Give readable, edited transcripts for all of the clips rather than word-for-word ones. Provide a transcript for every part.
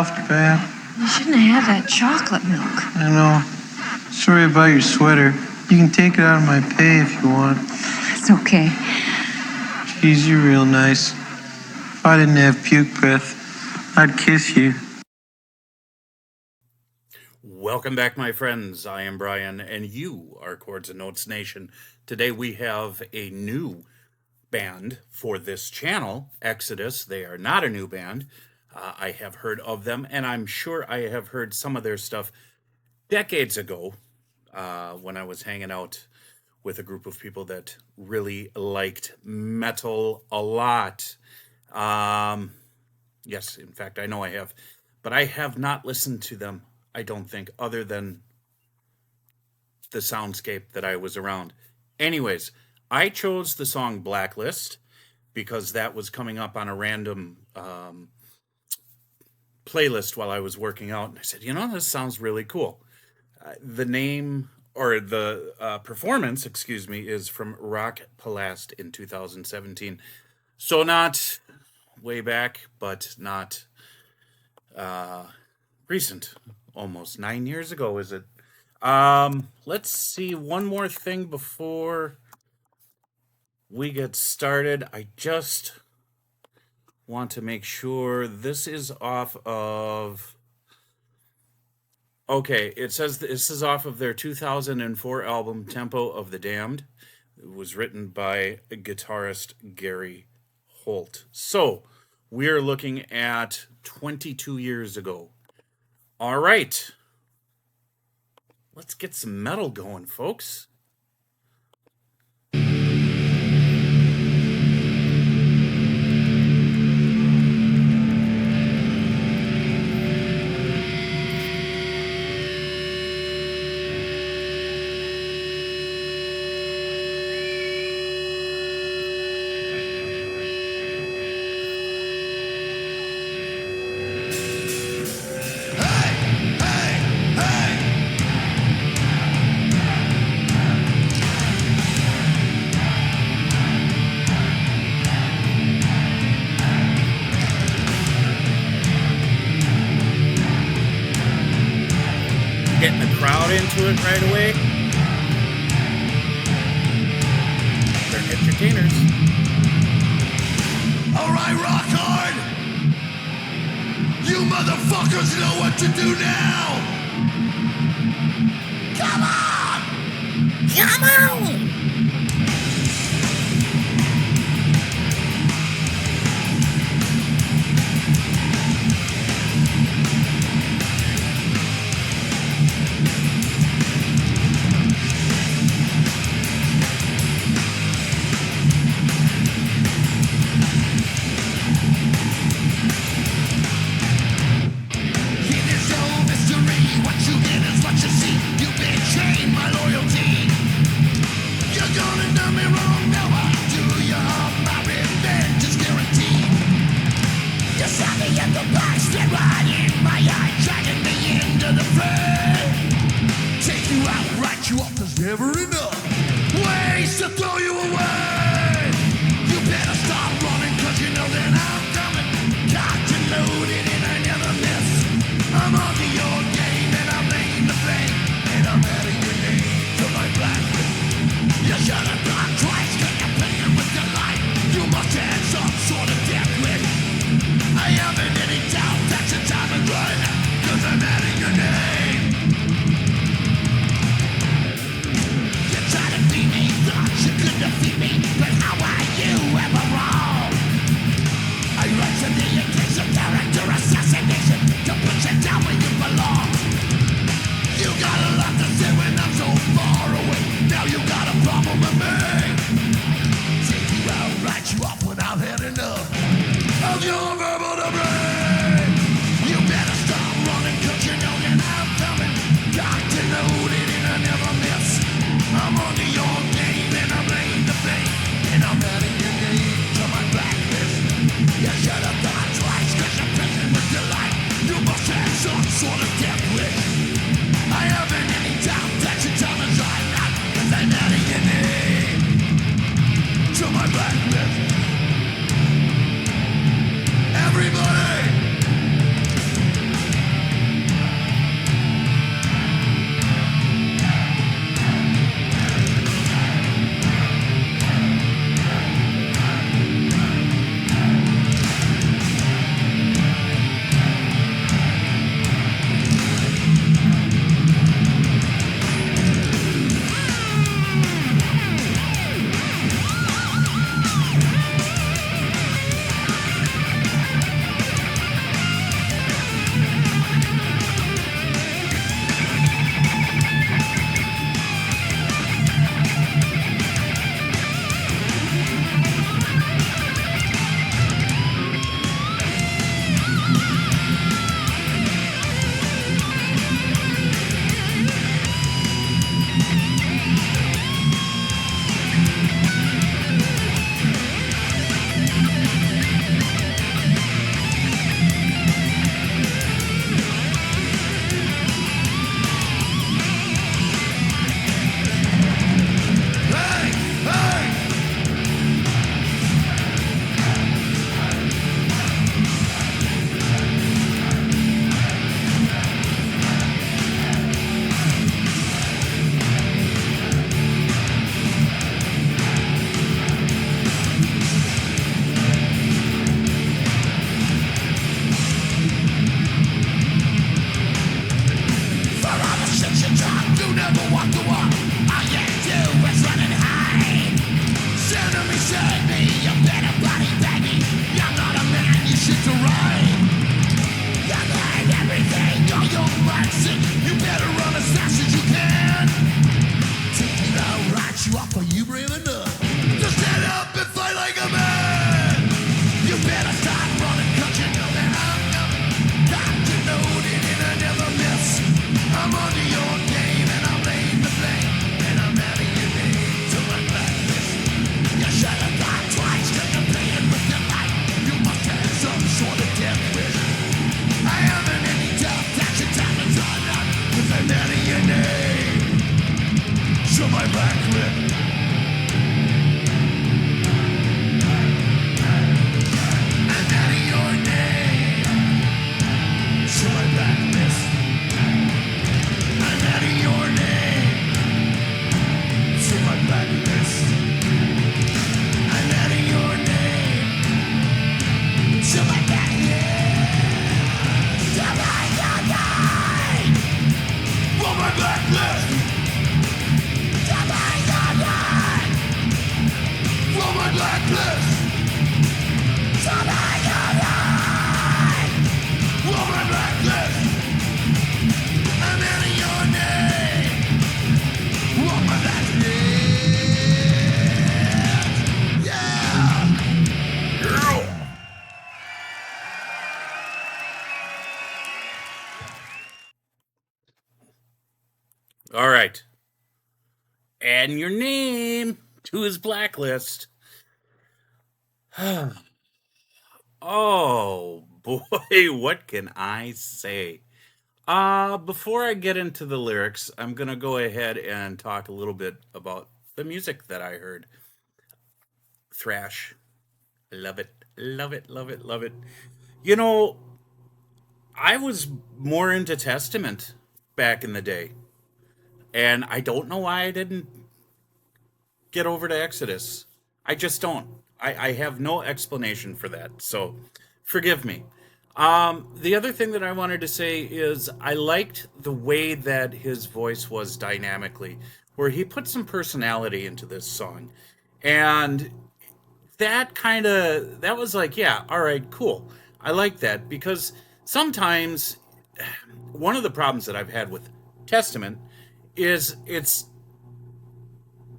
soft bath. You shouldn't have had that chocolate milk. I know. Sorry about your sweater. You can take it out of my pay if you want. It's okay. Geez, you're real nice. If I didn't have puke breath, I'd kiss you. Welcome back, my friends. I am Brian, and you are Chords and Notes Nation. Today we have a new band for this channel, Exodus. They are not a new band. I have heard of them, and I'm sure I have heard some of their stuff decades ago when I was hanging out with a group of people that really liked metal a lot. Yes, in fact, I know I have. But I have not listened to them, I don't think, other than the soundscape that I was around. Anyways, I chose the song Blacklist because that was coming up on a random playlist while I was working out. And I said, this sounds really cool. The name, or the performance, is from Rock Palast in 2017. So not way back, but not recent. Almost 9 years ago, is it? Let's see, one more thing before we get started. I just want to make sure this is off of... Okay, it says this is off of their 2004 album, Tempo of the Damned. It was written by guitarist Gary Holt. So, we're looking at 22 years ago. All right. Let's get some metal going, folks. Getting the crowd into it right away. They're entertainers. Alright, rock hard! You motherfuckers know what to do now! Come on! Come on! Never enough ways to throw you away. You better stop running, cause you know that I'm coming. Got you loaded and I never miss. I'm onto your game and I'm laying the blame. And I'm adding your name to my blacklist. You should have thought twice, cause you're playing with your life. You must have some sort of death wish. I haven't any doubt that your time is right, cause I'm adding your name. You could defeat my blacklist. Tonight you're right. On my blacklist. I'm out of your name. On my blacklist. Yeah. All right. Add your name to his blacklist. Oh boy, what can I say? Before I get into the lyrics, I'm gonna go ahead and talk a little bit about the music that I heard. Thrash. Love it. Love it. Love it. Love it. You know, I was more into Testament back in the day. And I don't know why I didn't get over to Exodus. I just don't. I have no explanation for that. So forgive me. The other thing that I wanted to say is I liked the way that his voice was dynamically, where he put some personality into this song. And that was like, yeah, all right, cool. I like that because sometimes one of the problems that I've had with Testament is it's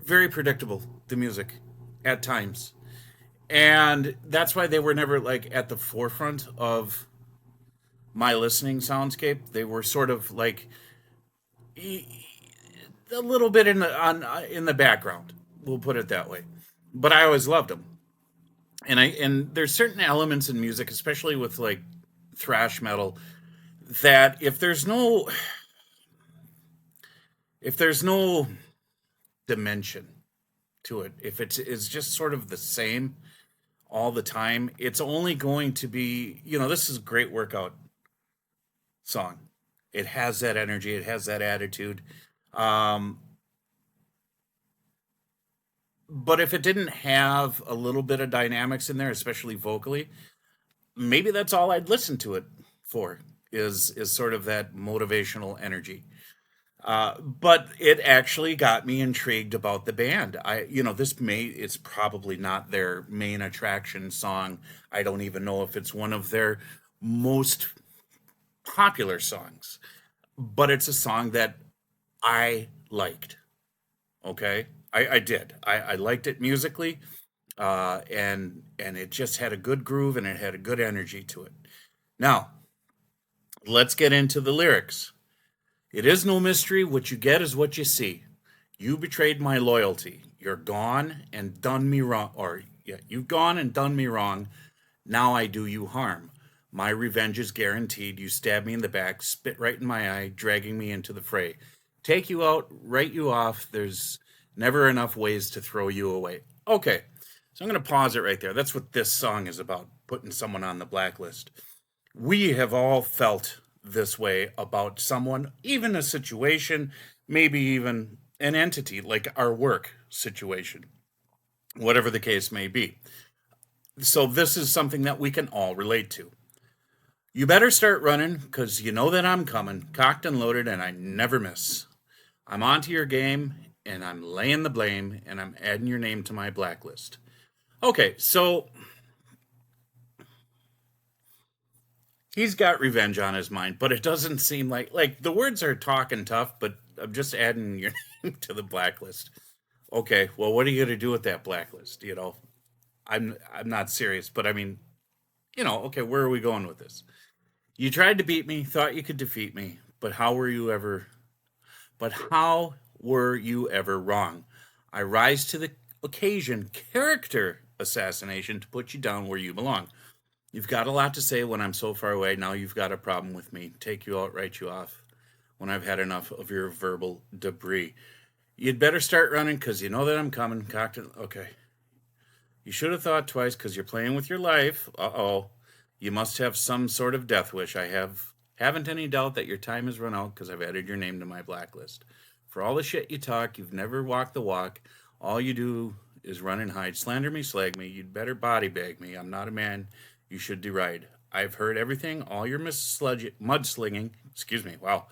very predictable, the music at times. And that's why they were never like at the forefront of my listening soundscape. They were sort of like a little bit in the background. We'll put it that way. But I always loved them. And there's certain elements in music, especially with like thrash metal, that if there's no dimension to it, if it's just sort of the same all the time, it's only going to be, this is a great workout song. It has that energy, it has that attitude. Um, but if it didn't have a little bit of dynamics in there, especially vocally, maybe that's all I'd listen to it for is sort of that motivational energy. But it actually got me intrigued about the band. It's probably not their main attraction song. I don't even know if it's one of their most popular songs, but it's a song that I liked. Okay, I did. I liked it musically, and it just had a good groove and it had a good energy to it. Now let's get into the lyrics. It is no mystery, what you get is what you see. You betrayed my loyalty. You're gone and done me wrong. Or, yeah, you've gone and done me wrong. Now I do you harm. My revenge is guaranteed. You stab me in the back, spit right in my eye, dragging me into the fray. Take you out, write you off. There's never enough ways to throw you away. Okay, so I'm going to pause it right there. That's what this song is about, putting someone on the blacklist. We have all felt this way about someone, even a situation, maybe even an entity like our work situation, whatever the case may be. So this is something that we can all relate to. You better start running because you know that I'm coming, cocked and loaded, and I never miss. I'm onto your game and I'm laying the blame and I'm adding your name to my blacklist. Okay, so he's got revenge on his mind, but it doesn't seem like the words are talking tough, but I'm just adding your name to the blacklist. Okay, well, what are you gonna do with that blacklist? I'm not serious, but I mean, okay, where are we going with this? You tried to beat me, thought you could defeat me, but how were you ever wrong? I rise to the occasion, character assassination to put you down where you belong. You've got a lot to say when I'm so far away. Now you've got a problem with me. Take you out, write you off when I've had enough of your verbal debris. You'd better start running because you know that I'm coming. Okay. You should have thought twice because you're playing with your life. Uh-oh. You must have some sort of death wish. Haven't any doubt that your time has run out because I've added your name to my blacklist. For all the shit you talk, you've never walked the walk. All you do is run and hide. Slander me, slag me. You'd better body bag me. I'm not a man you should deride. I've heard everything, all your mudslinging. Excuse me, wow.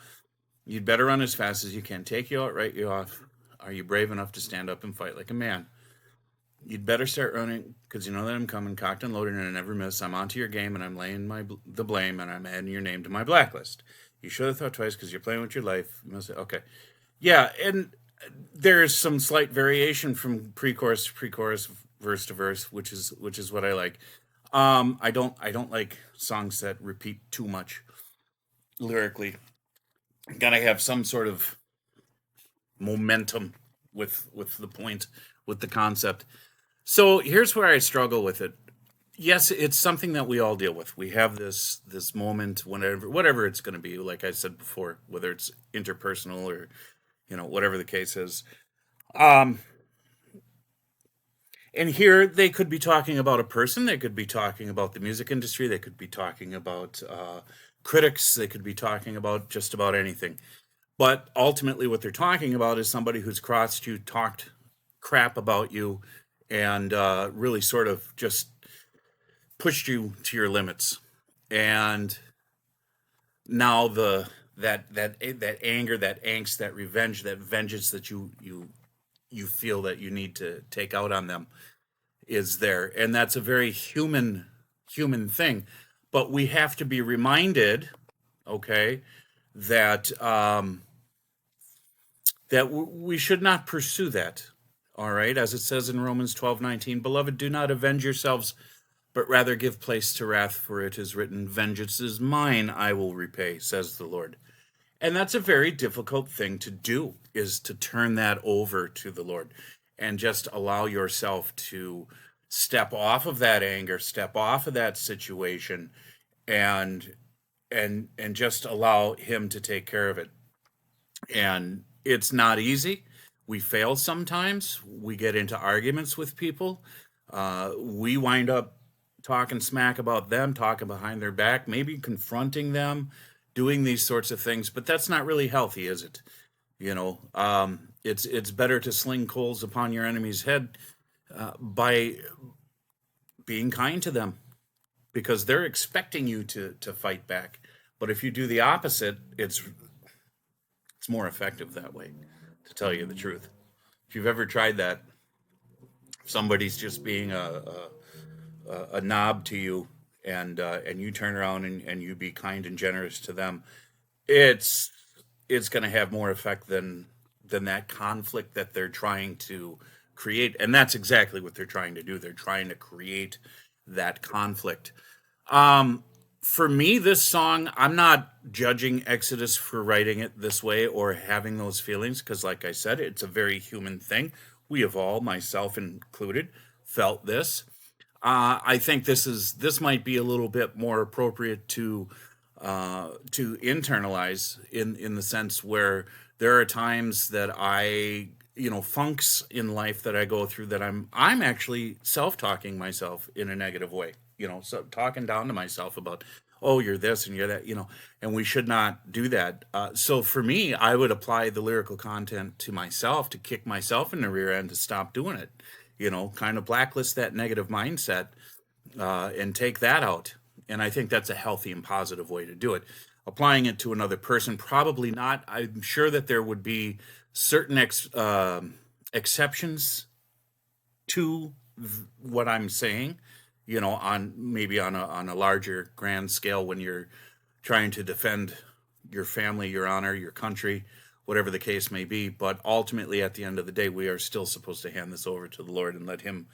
You'd better run as fast as you can. Take you out, write you off. Are you brave enough to stand up and fight like a man? You'd better start running, because you know that I'm coming, cocked and loaded, and I never miss. I'm onto your game, and I'm laying the blame, and I'm adding your name to my blacklist. You should have thought twice, because you're playing with your life. You must say, okay. Yeah, and there's some slight variation from pre-chorus to pre-chorus, verse to verse, which is what I like. I don't like songs that repeat too much lyrically. Gotta have some sort of momentum with the point, with the concept. So here's where I struggle with it. Yes, it's something that we all deal with. We have this moment, whatever it's going to be. Like I said before, whether it's interpersonal or whatever the case is. And here they could be talking about a person. They could be talking about the music industry. They could be talking about critics. They could be talking about just about anything. But ultimately, what they're talking about is somebody who's crossed you, talked crap about you, and really sort of just pushed you to your limits. And now that anger, that angst, that revenge, that vengeance that you feel that you need to take out on them is there. And that's a very human thing. But we have to be reminded, okay, that we should not pursue that. All right, as it says in Romans 12:19, beloved, do not avenge yourselves, but rather give place to wrath, for it is written, vengeance is mine, I will repay, says the Lord. And that's a very difficult thing to do, is to turn that over to the Lord and just allow yourself to step off of that anger, step off of that situation, and just allow him to take care of it. And it's not easy. We fail sometimes. We get into arguments with people. We wind up talking smack about them, talking behind their back, maybe confronting them, doing these sorts of things. But that's not really healthy, is it? It's better to sling coals upon your enemy's head by being kind to them, because they're expecting you to fight back. But if you do the opposite, it's more effective that way, to tell you the truth. If you've ever tried that, if somebody's just being a knob to you, and you turn around and you be kind and generous to them, it's going to have more effect than that conflict that they're trying to create. And that's exactly what they're trying to do. They're trying to create that conflict. For me, this song, I'm not judging Exodus for writing it this way or having those feelings, because like I said, it's a very human thing. We have all, myself included, felt this. I think this might be a little bit more appropriate to internalize, in the sense where there are times that I, funks in life that I go through that I'm actually self-talking myself in a negative way. So talking down to myself about, oh, you're this and you're that, and we should not do that. So for me, I would apply the lyrical content to myself to kick myself in the rear end to stop doing it, kind of blacklist that negative mindset and take that out. And I think that's a healthy and positive way to do it. Applying it to another person, probably not. I'm sure that there would be certain exceptions to what I'm saying, on a larger grand scale, when you're trying to defend your family, your honor, your country, whatever the case may be. But ultimately, at the end of the day, we are still supposed to hand this over to the Lord and let him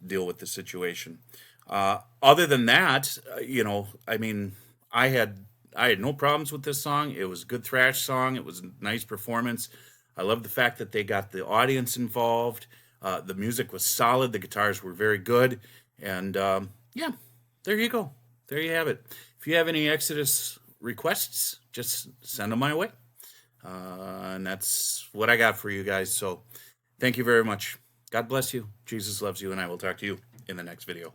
deal with the situation. Other than that, I had no problems with this song. It was a good thrash song. It was a nice performance. I love the fact that they got the audience involved. The music was solid. The guitars were very good. And yeah, there you go. There you have it. If you have any Exodus requests, just send them my way. And that's what I got for you guys. So thank you very much. God bless you. Jesus loves you. And I will talk to you in the next video.